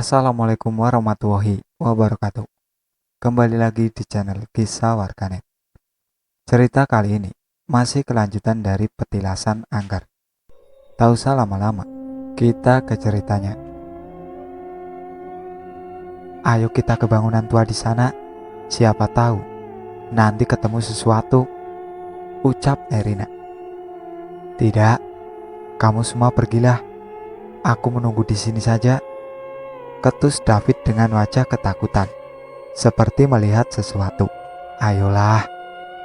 Assalamualaikum warahmatullahi wabarakatuh. Kembali lagi di channel Kisah Warganet. Cerita kali ini masih kelanjutan dari petilasan angker. Tak usah lama-lama, kita ke ceritanya. Ayo kita ke bangunan tua di sana. Siapa tahu nanti ketemu sesuatu, ucap Erina. Tidak, kamu semua pergilah. Aku menunggu di sini saja, ketus David dengan wajah ketakutan, seperti melihat sesuatu. Ayolah,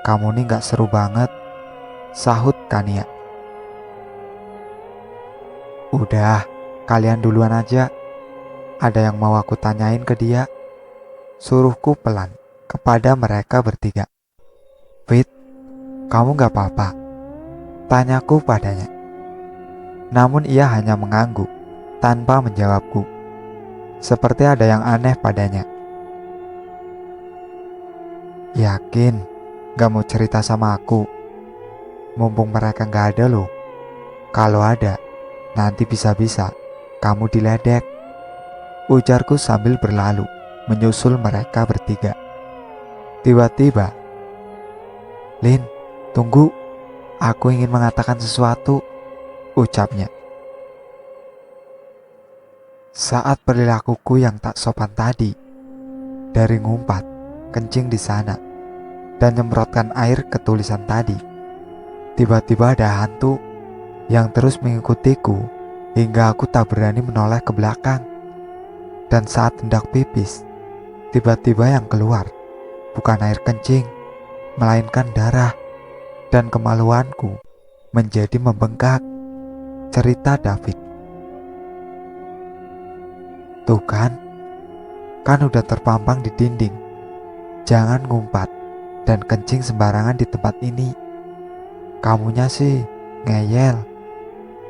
kamu nih gak seru banget, sahut Kania. Udah, kalian duluan aja. Ada yang mau aku tanyain ke dia? Suruhku pelan kepada mereka bertiga. Fit, kamu gak apa-apa? Tanyaku padanya. Namun ia hanya mengangguk tanpa menjawabku. Seperti ada yang aneh padanya. Yakin gak mau cerita sama aku? Mumpung mereka gak ada loh. Kalau ada, nanti bisa-bisa kamu diledek, ujarku sambil berlalu menyusul mereka bertiga. Tiba-tiba, Lin, tunggu, aku ingin mengatakan sesuatu, ucapnya. Saat perilakuku yang tak sopan tadi, dari ngumpat, kencing di sana, dan nyemprotkan air ke tulisan tadi, tiba-tiba ada hantu yang terus mengikutiku hingga aku tak berani menoleh ke belakang. Dan saat hendak pipis, tiba-tiba yang keluar bukan air kencing, melainkan darah, dan kemaluanku menjadi membengkak, cerita David. Tuh kan udah terpampang di dinding. Jangan ngumpat dan kencing sembarangan di tempat ini. Kamunya sih ngeyel,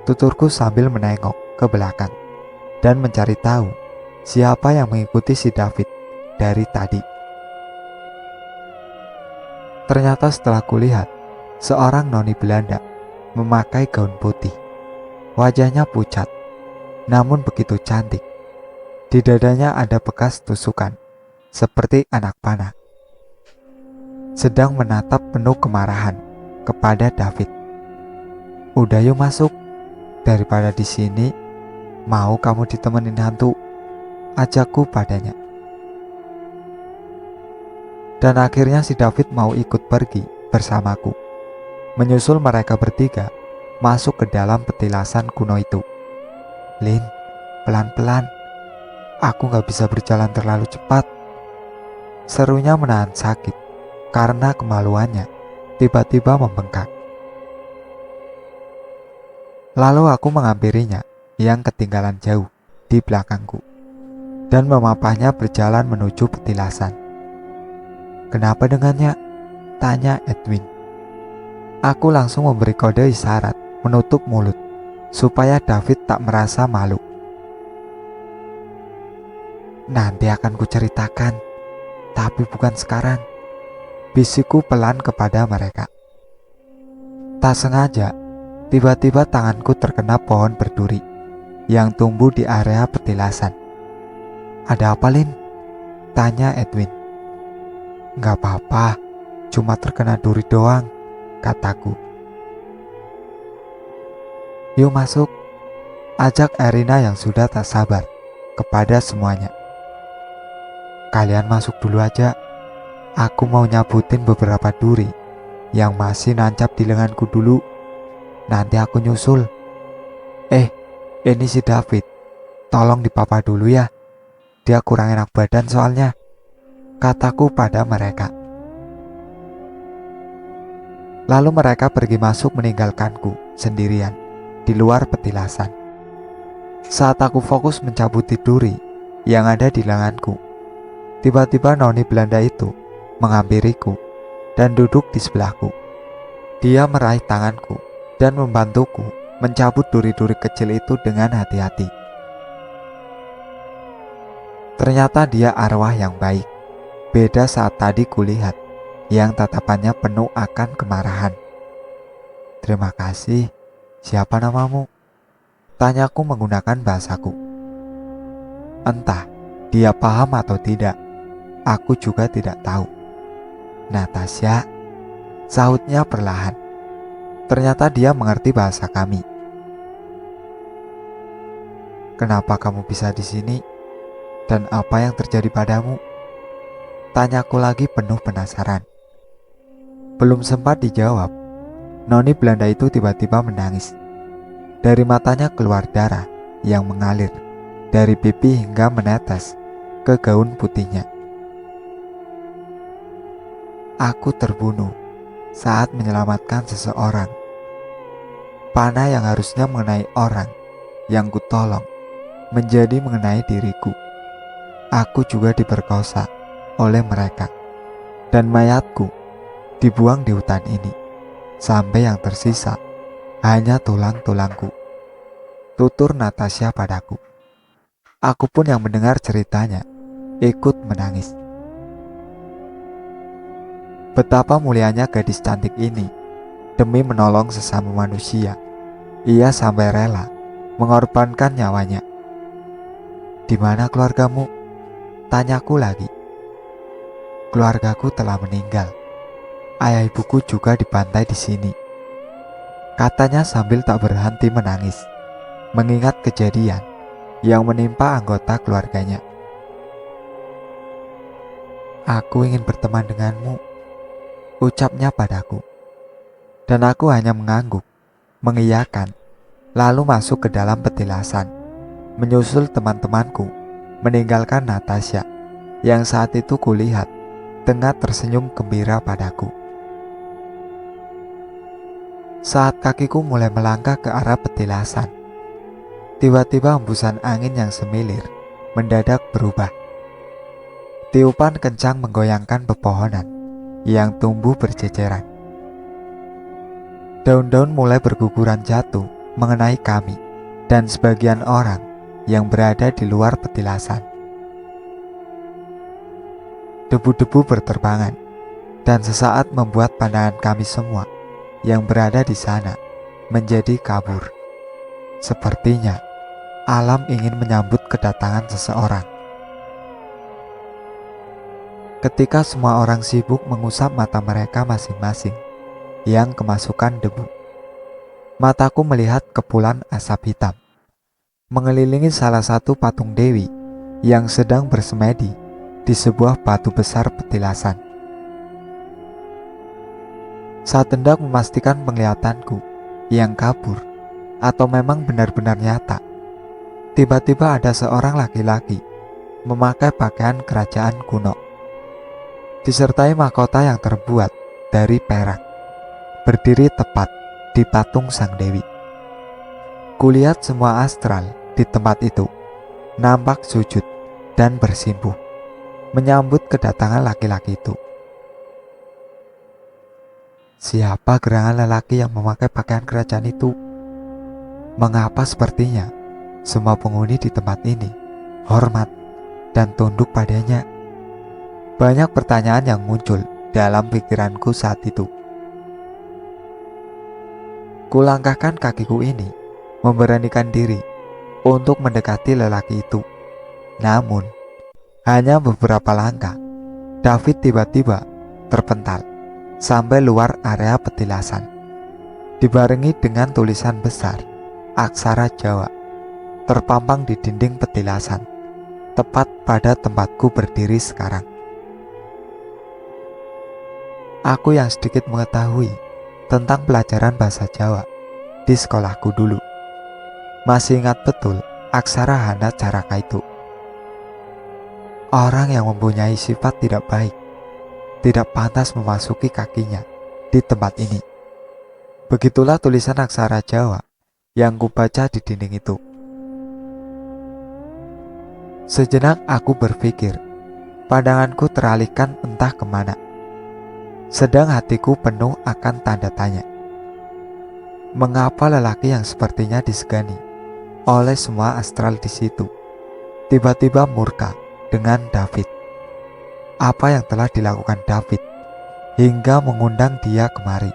tuturku sambil menengok ke belakang dan mencari tahu siapa yang mengikuti si David dari tadi. Ternyata setelah kulihat, seorang noni Belanda memakai gaun putih. Wajahnya pucat, namun begitu cantik. Di dadanya ada bekas tusukan, seperti anak panah. Sedang menatap penuh kemarahan kepada David. Udah yuk masuk, daripada di sini, mau kamu ditemenin hantu, ajakku padanya. Dan akhirnya si David mau ikut pergi bersamaku, menyusul mereka bertiga masuk ke dalam petilasan kuno itu. Lin, pelan-pelan, aku gak bisa berjalan terlalu cepat, serunya menahan sakit karena kemaluannya tiba-tiba membengkak. Lalu aku menghampirinya yang ketinggalan jauh di belakangku dan memapahnya berjalan menuju petilasan. Kenapa dengannya? Tanya Edwin. Aku langsung memberi kode isyarat menutup mulut supaya David tak merasa malu. Nanti akan kuceritakan, tapi bukan sekarang, bisikku pelan kepada mereka. Tak sengaja, tiba-tiba tanganku terkena pohon berduri yang tumbuh di area petilasan. Ada apa, Lin? Tanya Edwin. Gak apa-apa, cuma terkena duri doang, kataku. Yuk masuk, ajak Erina yang sudah tak sabar kepada semuanya. Kalian masuk dulu aja, aku mau nyabutin beberapa duri yang masih nancap di lenganku dulu. Nanti aku nyusul. Ini si David, tolong dipapa dulu ya. Dia kurang enak badan soalnya, kataku pada mereka. Lalu mereka pergi masuk meninggalkanku sendirian di luar petilasan. Saat aku fokus mencabuti duri yang ada di lenganku, tiba-tiba noni Belanda itu menghampiriku dan duduk di sebelahku. Dia meraih tanganku dan membantuku mencabut duri-duri kecil itu dengan hati-hati. Ternyata dia arwah yang baik. Beda saat tadi kulihat yang tatapannya penuh akan kemarahan. Terima kasih. Siapa namamu? Tanyaku menggunakan bahasaku. Entah dia paham atau tidak, aku juga tidak tahu. "Natasha," sahutnya perlahan. Ternyata dia mengerti bahasa kami. "Kenapa kamu bisa di sini? Dan apa yang terjadi padamu?" Tanyaku lagi penuh penasaran. Belum sempat dijawab, Noni Belanda itu tiba-tiba menangis. Dari matanya keluar darah yang mengalir dari pipi hingga menetes ke gaun putihnya. Aku terbunuh saat menyelamatkan seseorang. Panah yang harusnya mengenai orang yang kutolong menjadi mengenai diriku. Aku juga diperkosa oleh mereka, dan mayatku dibuang di hutan ini, sampai yang tersisa hanya tulang-tulangku, tutur Natasha padaku. Aku pun yang mendengar ceritanya ikut menangis. Betapa mulianya gadis cantik ini demi menolong sesama manusia. Ia sampai rela mengorbankan nyawanya. "Di mana keluargamu?" tanyaku lagi. "Keluargaku telah meninggal. Ayah ibuku juga dibantai di sini," katanya sambil tak berhenti menangis, mengingat kejadian yang menimpa anggota keluarganya. "Aku ingin berteman denganmu," ucapnya padaku. Dan aku hanya mengangguk, mengiyakan, lalu masuk ke dalam petilasan, menyusul teman-temanku, meninggalkan Natasha yang saat itu kulihat tengah tersenyum gembira padaku. Saat kakiku mulai melangkah ke arah petilasan, tiba-tiba hembusan angin yang semilir mendadak berubah. Tiupan kencang menggoyangkan pepohonan yang tumbuh berceceran. Daun-daun mulai berguguran jatuh mengenai kami dan sebagian orang yang berada di luar petilasan. Debu-debu berterbangan dan sesaat membuat pandangan kami semua yang berada di sana menjadi kabur. Sepertinya alam ingin menyambut kedatangan seseorang. Ketika semua orang sibuk mengusap mata mereka masing-masing yang kemasukan debu, mataku melihat kepulan asap hitam mengelilingi salah satu patung dewi yang sedang bersemedi di sebuah batu besar petilasan. Saat hendak memastikan penglihatanku yang kabur atau memang benar-benar nyata, tiba-tiba ada seorang laki-laki memakai pakaian kerajaan kuno, disertai mahkota yang terbuat dari perak, berdiri tepat di patung sang dewi. Kulihat semua astral di tempat itu nampak sujud dan bersimpuh menyambut kedatangan laki-laki itu. Siapa gerangan lelaki yang memakai pakaian kerajaan itu? Mengapa sepertinya semua penghuni di tempat ini hormat dan tunduk padanya? Banyak pertanyaan yang muncul dalam pikiranku saat itu. Kulangkahkan kakiku ini, memberanikan diri untuk mendekati lelaki itu. Namun, hanya beberapa langkah, David tiba-tiba terpental sampai luar area petilasan, dibarengi dengan tulisan besar aksara Jawa terpampang di dinding petilasan, tepat pada tempatku berdiri sekarang. Aku yang sedikit mengetahui tentang pelajaran bahasa Jawa di sekolahku dulu masih ingat betul aksara Hana Caraka itu. Orang yang mempunyai sifat tidak baik tidak pantas memasuki kakinya di tempat ini. Begitulah tulisan aksara Jawa yang kubaca di dinding itu. Sejenak aku berpikir, pandanganku teralihkan entah kemana. Sedang hatiku penuh akan tanda tanya. Mengapa lelaki yang sepertinya disegani oleh semua astral di situ tiba-tiba murka dengan David? Apa yang telah dilakukan David hingga mengundang dia kemari?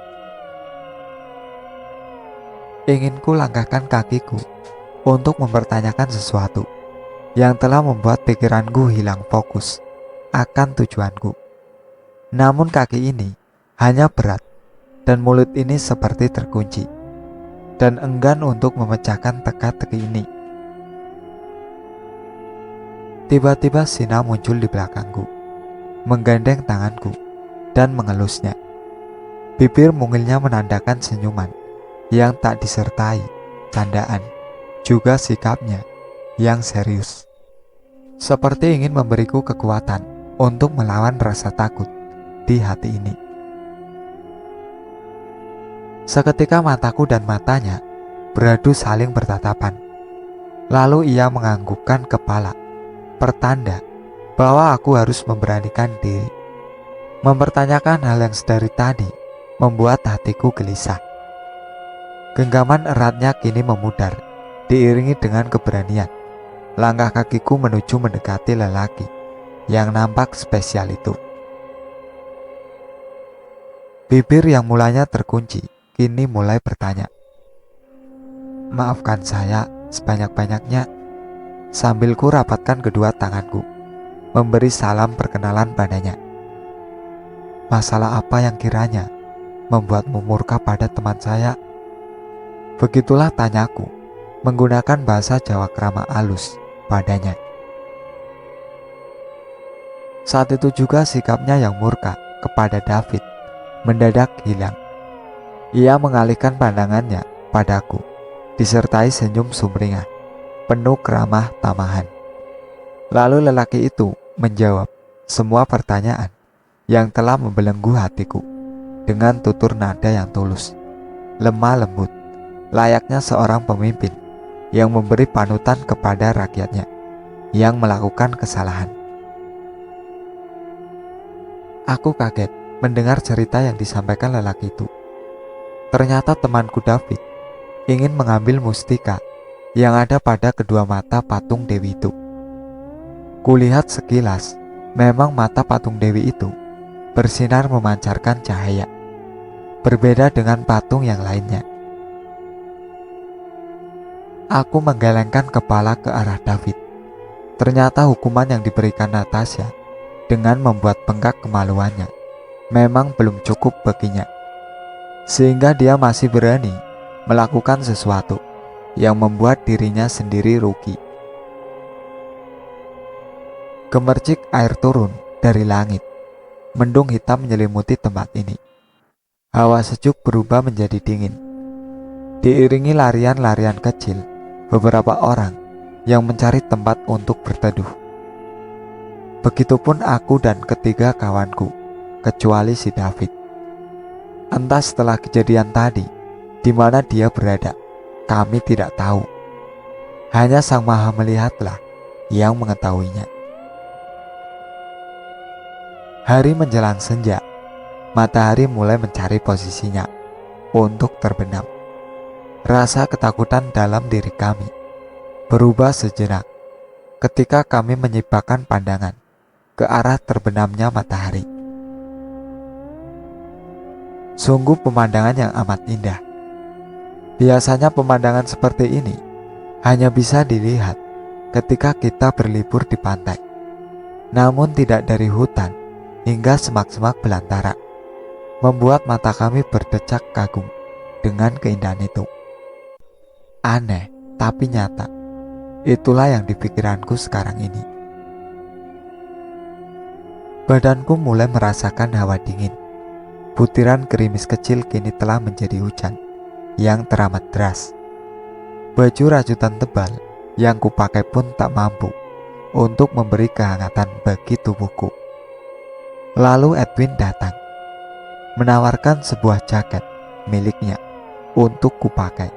Ingin ku langkahkan kakiku untuk mempertanyakan sesuatu, yang telah membuat pikiranku hilang fokus akan tujuanku. Namun kaki ini hanya berat dan mulut ini seperti terkunci dan enggan untuk memecahkan teka-teki ini. Tiba-tiba Sina muncul di belakangku, menggandeng tanganku dan mengelusnya. Bibir mungilnya menandakan senyuman yang tak disertai candaan, juga sikapnya yang serius, seperti ingin memberiku kekuatan untuk melawan rasa takut di hati ini. Seketika mataku dan matanya beradu saling bertatapan. Lalu ia menganggukkan kepala, pertanda bahwa aku harus memberanikan diri. Mempertanyakan hal yang sedari tadi membuat hatiku gelisah. Genggaman eratnya kini memudar, diiringi dengan keberanian. Langkah kakiku menuju mendekati lelaki yang nampak spesial itu. Bibir yang mulanya terkunci kini mulai bertanya. Maafkan saya sebanyak-banyaknya. Sambil ku rapatkan kedua tanganku, memberi salam perkenalan padanya. Masalah apa yang kiranya membuatmu murka pada teman saya? Begitulah tanyaku, menggunakan bahasa Jawa krama alus padanya. Saat itu juga sikapnya yang murka kepada David mendadak hilang. Ia mengalihkan pandangannya padaku, disertai senyum sumringah, penuh keramah tamahan. Lalu lelaki itu menjawab semua pertanyaan yang telah membelenggu hatiku dengan tutur nada yang tulus, lemah lembut, layaknya seorang pemimpin yang memberi panutan kepada rakyatnya yang melakukan kesalahan. Aku kaget mendengar cerita yang disampaikan lelaki itu. Ternyata temanku David ingin mengambil mustika yang ada pada kedua mata patung Dewi itu. Kulihat sekilas, memang mata patung Dewi itu bersinar memancarkan cahaya, berbeda dengan patung yang lainnya. Aku menggelengkan kepala ke arah David. Ternyata hukuman yang diberikan Natasha dengan membuat bengkak kemaluannya memang belum cukup baginya, sehingga dia masih berani melakukan sesuatu yang membuat dirinya sendiri rugi. Gemercik air turun dari langit. Mendung hitam menyelimuti tempat ini. Hawa sejuk berubah menjadi dingin. Diiringi larian-larian kecil beberapa orang yang mencari tempat untuk berteduh. Begitupun aku dan ketiga kawanku, kecuali si David. Entah setelah kejadian tadi, di mana dia berada, kami tidak tahu. Hanya Sang Maha Melihatlah yang mengetahuinya. Hari menjelang senja, matahari mulai mencari posisinya untuk terbenam. Rasa ketakutan dalam diri kami berubah sejenak ketika kami menyibakkan pandangan ke arah terbenamnya matahari. Sungguh pemandangan yang amat indah. Biasanya pemandangan seperti ini hanya bisa dilihat ketika kita berlibur di pantai. Namun tidak dari hutan hingga semak-semak belantara, membuat mata kami berdecak kagum dengan keindahan itu. Aneh tapi nyata, itulah yang dipikiranku sekarang ini. Badanku mulai merasakan hawa dingin. Butiran gerimis kecil kini telah menjadi hujan yang teramat deras. Baju rajutan tebal yang kupakai pun tak mampu untuk memberi kehangatan bagi tubuhku. Lalu Edwin datang, menawarkan sebuah jaket miliknya untuk kupakai.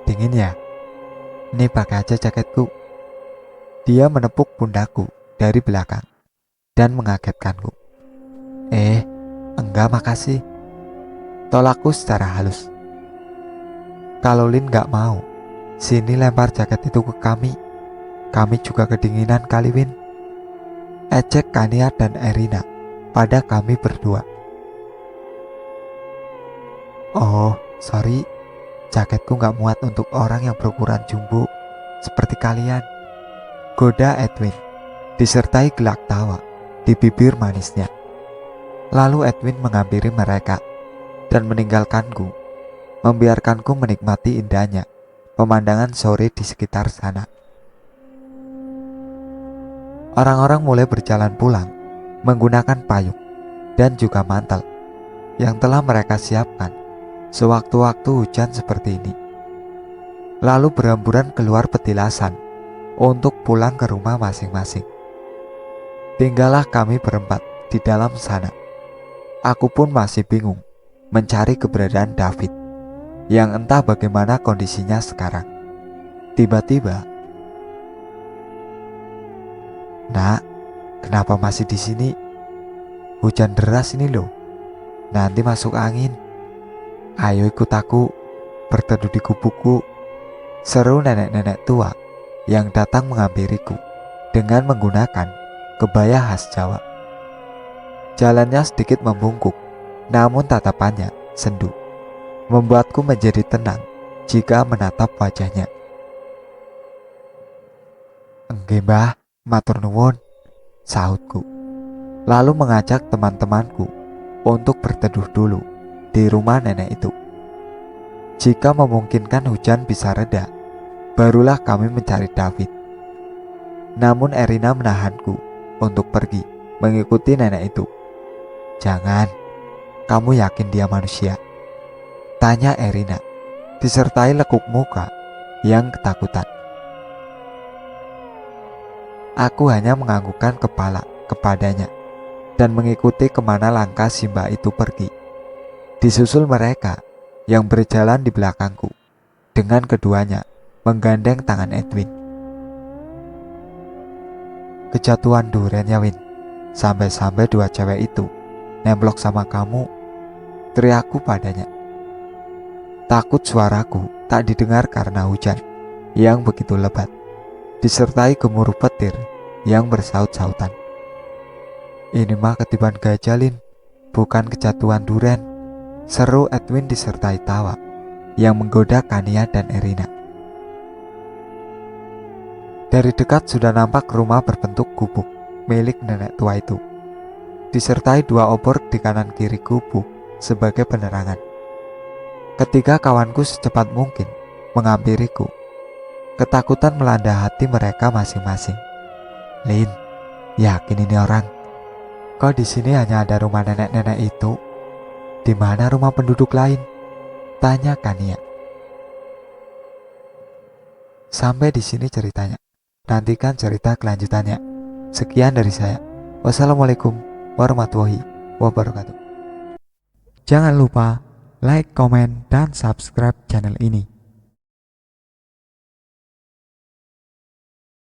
Dingin ya? Ini pakai aja jaketku. Dia menepuk pundakku dari belakang dan mengagetkanku. Enggak makasih, tolakku secara halus. Kalau Lin gak mau, sini lempar jaket itu ke kami. Kami juga kedinginan kali, Win. Ejek Kania dan Erina pada kami berdua. Oh, sorry. Jaketku gak muat untuk orang yang berukuran jumbo seperti kalian, goda Edwin, disertai gelak tawa di bibir manisnya. Lalu Edwin menghampiri mereka dan meninggalkanku, membiarkanku menikmati indahnya pemandangan sore di sekitar sana. Orang-orang mulai berjalan pulang menggunakan payung dan juga mantel yang telah mereka siapkan sewaktu-waktu hujan seperti ini. Lalu berhamburan keluar petilasan untuk pulang ke rumah masing-masing. Tinggallah kami berempat di dalam sana. Aku pun masih bingung mencari keberadaan David yang entah bagaimana kondisinya sekarang. Tiba-tiba, "Nak, kenapa masih di sini? Hujan deras ini loh. Nanti masuk angin. Ayo ikut aku berteduh di gubukku," seru nenek-nenek tua yang datang menghampiriku dengan menggunakan kebaya khas Jawa. Jalannya sedikit membungkuk, namun tatapannya sendu, membuatku menjadi tenang jika menatap wajahnya. "Enggih mbah, matur nuwun," sahutku, lalu mengajak teman-temanku untuk berteduh dulu di rumah nenek itu. Jika memungkinkan hujan bisa reda, barulah kami mencari David. Namun Erina menahanku untuk pergi mengikuti nenek itu. "Jangan, kamu yakin dia manusia?" tanya Erina, disertai lekuk muka yang ketakutan. Aku hanya menganggukkan kepala kepadanya dan mengikuti kemana langkah si mbak itu pergi. Disusul mereka yang berjalan di belakangku, dengan keduanya menggandeng tangan Edwin. "Kejatuhan duren ya Win, sampai-sampai dua cewek itu nemplok sama kamu," teriakku padanya. Takut suaraku tak didengar karena hujan yang begitu lebat, disertai gemuruh petir yang bersaut-sautan. "Ini mah ketiban gajah Lin, bukan kejatuhan duren," seru Edwin disertai tawa yang menggoda Kania dan Erina. Dari dekat sudah nampak rumah berbentuk gubuk milik nenek tua itu, disertai dua obor di kanan kiri gubuk sebagai penerangan. Ketika kawanku secepat mungkin menghampiriku, ketakutan melanda hati mereka masing-masing. "Lin, yakin ini orang? Kok di sini hanya ada rumah nenek-nenek itu? Di mana rumah penduduk lain?" tanya Kania. Sampai di sini ceritanya. Nantikan cerita kelanjutannya. Sekian dari saya. Wassalamualaikum warahmatullahi wabarakatuh. Jangan lupa like, komen, dan subscribe channel ini.